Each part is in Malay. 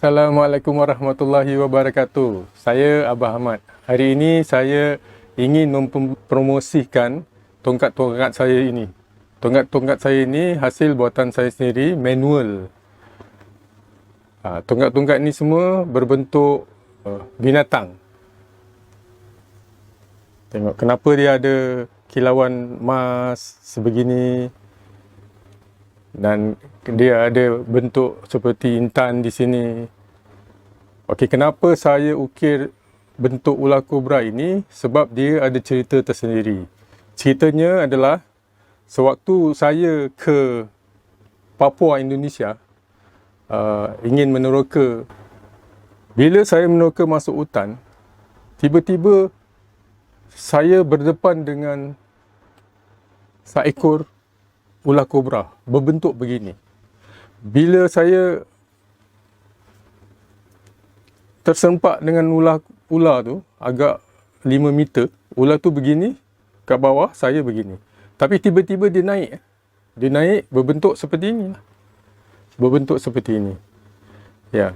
Assalamualaikum warahmatullahi wabarakatuh. Saya Abah Ahmad. Hari ini saya ingin mempromosikan tongkat-tongkat saya ini. Tongkat-tongkat saya ini hasil buatan saya sendiri, manual. Tongkat-tongkat ini semua berbentuk binatang. Tengok kenapa dia ada kilauan emas sebegini. Dan dia ada bentuk seperti intan di sini. Okey, kenapa saya ukir bentuk ular kobra ini? Sebab dia ada cerita tersendiri. Ceritanya adalah sewaktu saya ke Papua, Indonesia, ingin meneroka. Bila saya meneroka masuk hutan, tiba-tiba saya berdepan dengan seekor ular kobra berbentuk begini. Bila saya tersempak dengan ular tu agak 5 meter, ular tu begini kat bawah, saya begini. Tapi tiba-tiba dia naik. Dia naik berbentuk seperti ini. Berbentuk seperti ini. Ya.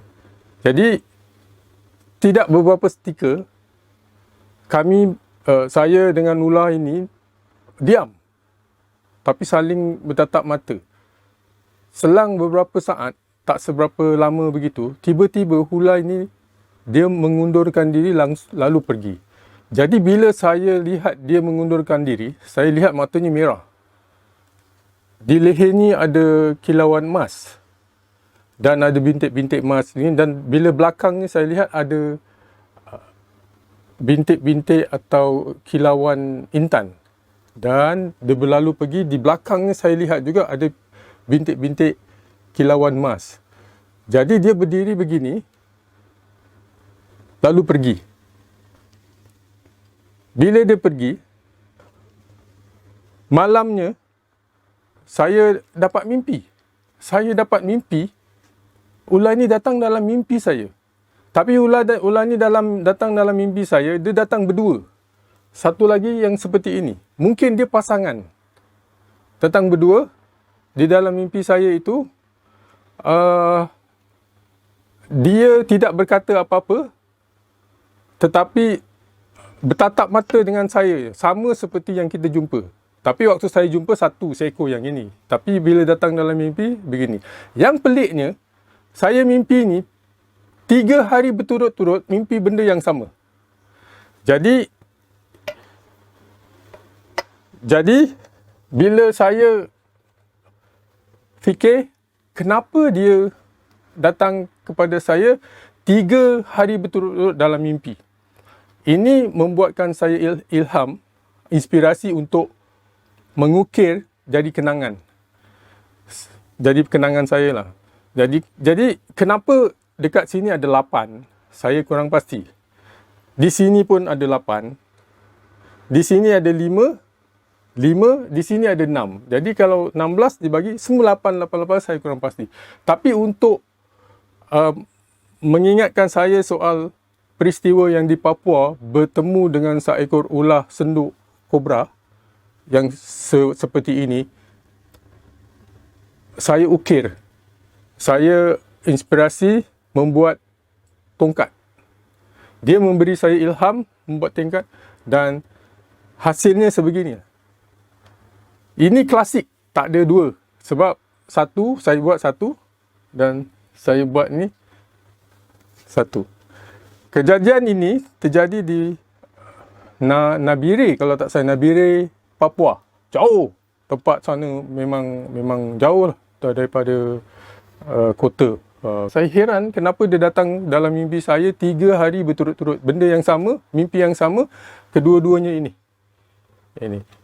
Jadi tidak beberapa seketika saya dengan ular ini diam. Tapi saling bertatap mata. Selang beberapa saat, tak seberapa lama begitu, tiba-tiba ular ini dia mengundurkan diri lalu pergi. Jadi bila saya lihat dia mengundurkan diri, saya lihat matanya merah. Di leher ni ada kilauan emas dan ada bintik-bintik emas ni, dan bila belakang ni saya lihat ada bintik-bintik atau kilauan intan. Dan dia berlalu pergi. Di belakangnya saya lihat juga ada bintik-bintik kilauan emas. Jadi dia berdiri begini, lalu pergi. Bila dia pergi, malamnya saya dapat mimpi. Saya dapat mimpi, ular ni datang dalam mimpi saya. Tapi ular ni datang dalam mimpi saya, dia datang berdua. Satu lagi yang seperti ini. Mungkin dia pasangan. Datang berdua. Di dalam mimpi saya itu, dia tidak berkata apa-apa. Tetapi bertatap mata dengan saya. Sama seperti yang kita jumpa. Tapi waktu saya jumpa, satu seekor yang ini. Tapi bila datang dalam mimpi, begini. Yang peliknya, saya mimpi ni 3 hari berturut-turut mimpi benda yang sama. Jadi, bila saya fikir, kenapa dia datang kepada saya 3 hari berturut-turut dalam mimpi? Ini membuatkan saya ilham, inspirasi untuk mengukir jadi kenangan. Jadi kenangan saya lah. Jadi kenapa dekat sini ada 8? Saya kurang pasti. Di sini pun ada 8. Di sini ada 5, di sini ada 6. Jadi kalau 16 dibagi, semua 8 saya kurang pasti. Tapi untuk mengingatkan saya soal peristiwa yang di Papua bertemu dengan seekor ular senduk kobra yang seperti ini, saya ukir. Saya inspirasi membuat tongkat. Dia memberi saya ilham membuat tongkat dan hasilnya sebegini. Ini klasik, tak ada dua. Sebab satu, saya buat satu dan saya buat ni satu. Kejadian ini terjadi di Nabire, kalau tak salah, Nabire, Papua. Jauh. Tempat sana memang jauh lah daripada kota. Saya heran kenapa dia datang dalam mimpi saya 3 hari berturut-turut. Benda yang sama, mimpi yang sama, kedua-duanya ini.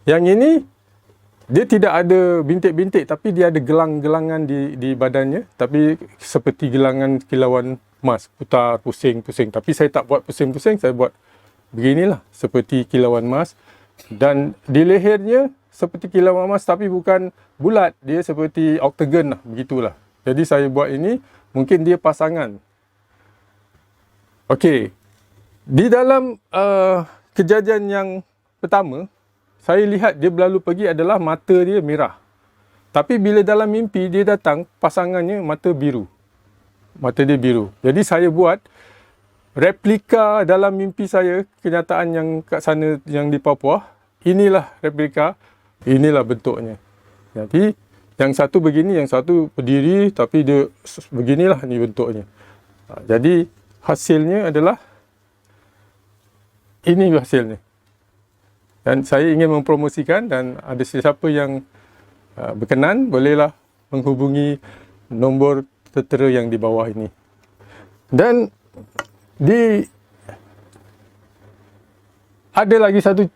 Yang ini, dia tidak ada bintik-bintik, tapi dia ada gelang-gelangan di badannya. Tapi seperti gelangan kilauan emas, putar, pusing. Tapi saya tak buat pusing-pusing, saya buat beginilah, seperti kilauan emas. Dan di lehernya seperti kilauan emas, tapi bukan bulat, dia seperti oktagon lah, begitulah. Jadi saya buat ini, mungkin dia pasangan. Okey, di dalam kejadian yang pertama, saya lihat dia berlalu pergi adalah mata dia merah. Tapi bila dalam mimpi dia datang, pasangannya mata biru. mata dia biru. Jadi saya buat replika dalam mimpi saya, kenyataan yang kat sana, yang di Papua. Inilah replika, inilah bentuknya. Jadi yang satu begini, yang satu berdiri, tapi dia beginilah ni bentuknya. Jadi hasilnya adalah ini hasilnya. Dan saya ingin mempromosikan, dan ada sesiapa yang berkenan, bolehlah menghubungi nombor tertera yang di bawah ini. Dan ada lagi satu,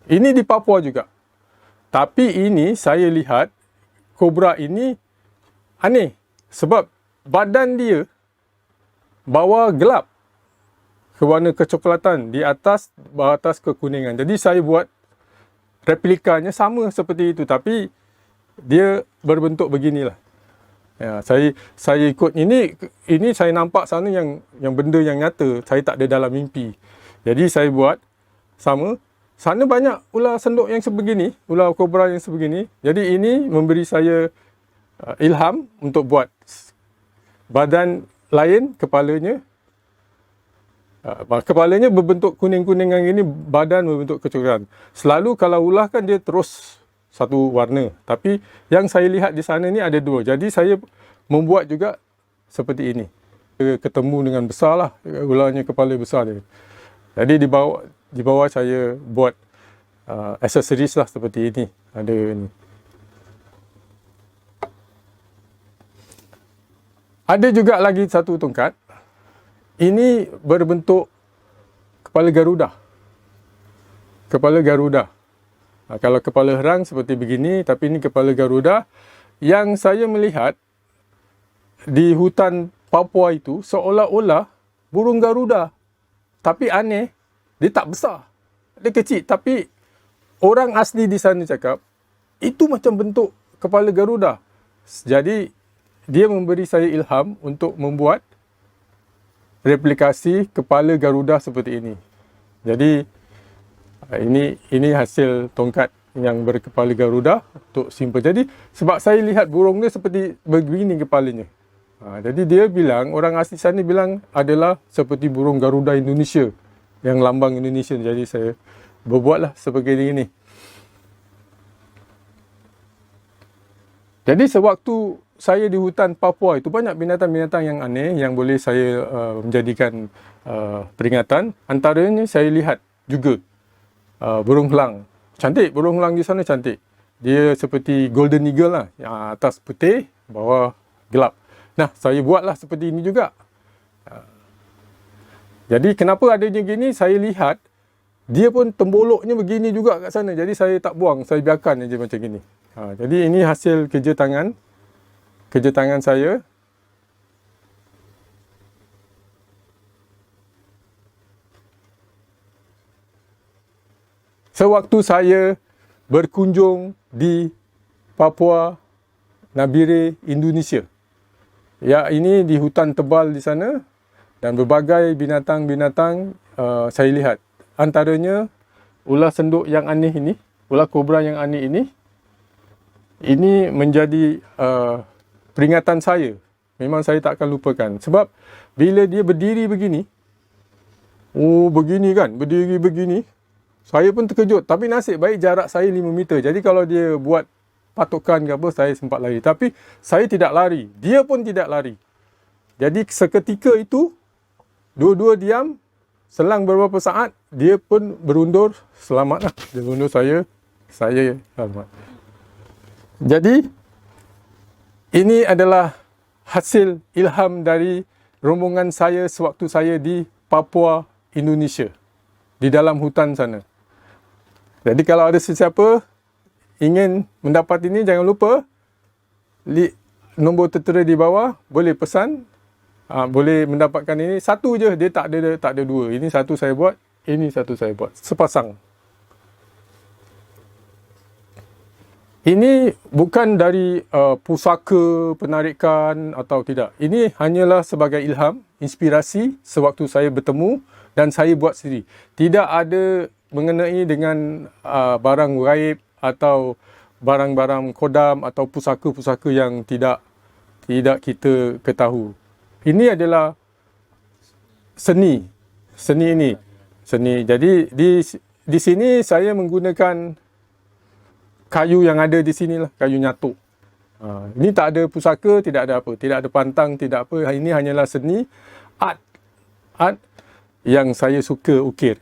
ini di Papua juga. Tapi ini saya lihat kobra ini aneh, sebab badan dia bawah gelap ke warna kecoklatan, di atas kekuningan. Jadi saya buat replikanya sama seperti itu, tapi dia berbentuk beginilah. Ya, saya ikut ini saya nampak sana yang benda yang nyata, saya tak ada dalam mimpi. Jadi saya buat sama. Sana banyak ular senduk yang sebegini, ular kobra yang sebegini. Jadi ini memberi saya ilham untuk buat badan lain, kepalanya berbentuk kuning-kuning yang ini, badan berbentuk kecoklatan. Selalu kalau ular kan dia terus satu warna, tapi yang saya lihat di sana ni ada dua. Jadi saya membuat juga seperti ini. Ketemu dengan besar lah, ularnya kepala besar dia. Jadi di bawah saya buat aksesoris lah seperti ini. Ada ini. Ada juga lagi satu tongkat. Ini berbentuk kepala Garuda. Kepala Garuda. Kalau kepala herang seperti begini, tapi ini kepala Garuda. Yang saya melihat di hutan Papua itu seolah-olah burung Garuda. Tapi aneh, dia tak besar. Dia kecil. Tapi orang asli di sana cakap, itu macam bentuk kepala Garuda. Jadi, dia memberi saya ilham untuk membuat replikasi kepala Garuda seperti ini. Jadi, ini hasil tongkat yang berkepala Garuda untuk simple. Jadi sebab saya lihat burung dia seperti begini kepalanya. Jadi dia bilang, orang asli sana bilang adalah seperti burung Garuda Indonesia, yang lambang Indonesia. Jadi saya berbuatlah seperti ini. Jadi sewaktu saya di hutan Papua itu banyak binatang-binatang yang aneh yang boleh saya menjadikan peringatan. Antaranya saya lihat juga burung helang. Cantik, burung helang di sana cantik. Dia seperti golden eagle lah. Yang atas putih, bawah gelap. Nah, saya buatlah seperti ini juga. Jadi kenapa adanya gini, saya lihat dia pun temboloknya begini juga kat sana. Jadi saya tak buang, saya biarkan aja macam gini. Jadi ini hasil kerja tangan saya. Sewaktu saya berkunjung di Papua Nabire, Indonesia. Ya, ini di hutan tebal di sana, dan berbagai binatang-binatang saya lihat. Antaranya ular senduk yang aneh ini, ular kobra yang aneh ini menjadi peringatan saya. Memang saya tak akan lupakan. Sebab bila dia berdiri begini, begini kan, berdiri begini, saya pun terkejut. Tapi nasib baik jarak saya 5 meter. Jadi kalau dia buat patokan ke apa, saya sempat lari. Tapi saya tidak lari. Dia pun tidak lari. Jadi seketika itu, dua-dua diam. Selang beberapa saat, dia pun berundur. Selamatlah. Dia berundur saya selamat. Jadi, ini adalah hasil ilham dari rombongan saya sewaktu saya di Papua, Indonesia. Di dalam hutan sana. Jadi kalau ada sesiapa ingin mendapat ini, jangan lupa nombor tertera di bawah, boleh pesan, boleh mendapatkan ini. Satu je, dia tak ada dua. Ini satu saya buat, ini satu saya buat. Sepasang. Ini bukan dari pusaka penarikan atau tidak. Ini hanyalah sebagai ilham, inspirasi sewaktu saya bertemu dan saya buat sendiri. Tidak ada mengenai dengan barang gaib atau barang-barang kodam atau pusaka-pusaka yang tidak tidak kita ketahui. Ini adalah seni. Seni ini. Seni. Jadi di sini saya menggunakan kayu yang ada di sini lah, kayu nyatuk. Ini tak ada pusaka, tidak ada apa, tidak ada pantang, tidak apa. Ini hanyalah seni, art yang saya suka ukir.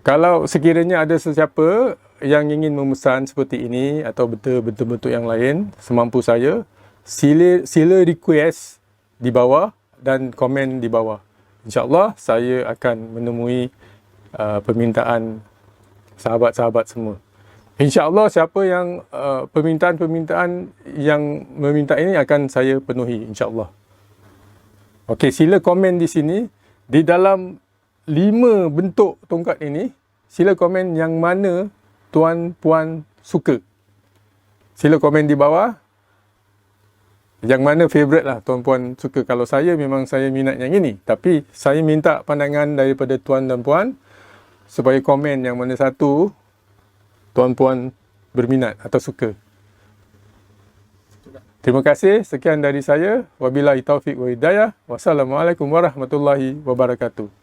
Kalau sekiranya ada sesiapa yang ingin memesan seperti ini atau bentuk-bentuk yang lain semampu saya, sila request di bawah dan komen di bawah. InsyaAllah saya akan menemui permintaan sahabat-sahabat semua. InsyaAllah siapa yang permintaan-permintaan yang meminta ini akan saya penuhi, insyaAllah. Okey, sila komen di sini. Di dalam 5 bentuk tongkat ini, sila komen yang mana tuan-puan suka. Sila komen di bawah. Yang mana favourite lah tuan-puan suka. Kalau saya memang saya minat yang ini. Tapi saya minta pandangan daripada tuan dan puan supaya komen yang mana satu tuan-puan berminat atau suka. Terima kasih. Sekian dari saya. Wabillahi taufiq wa hidayah. Wassalamualaikum warahmatullahi wabarakatuh.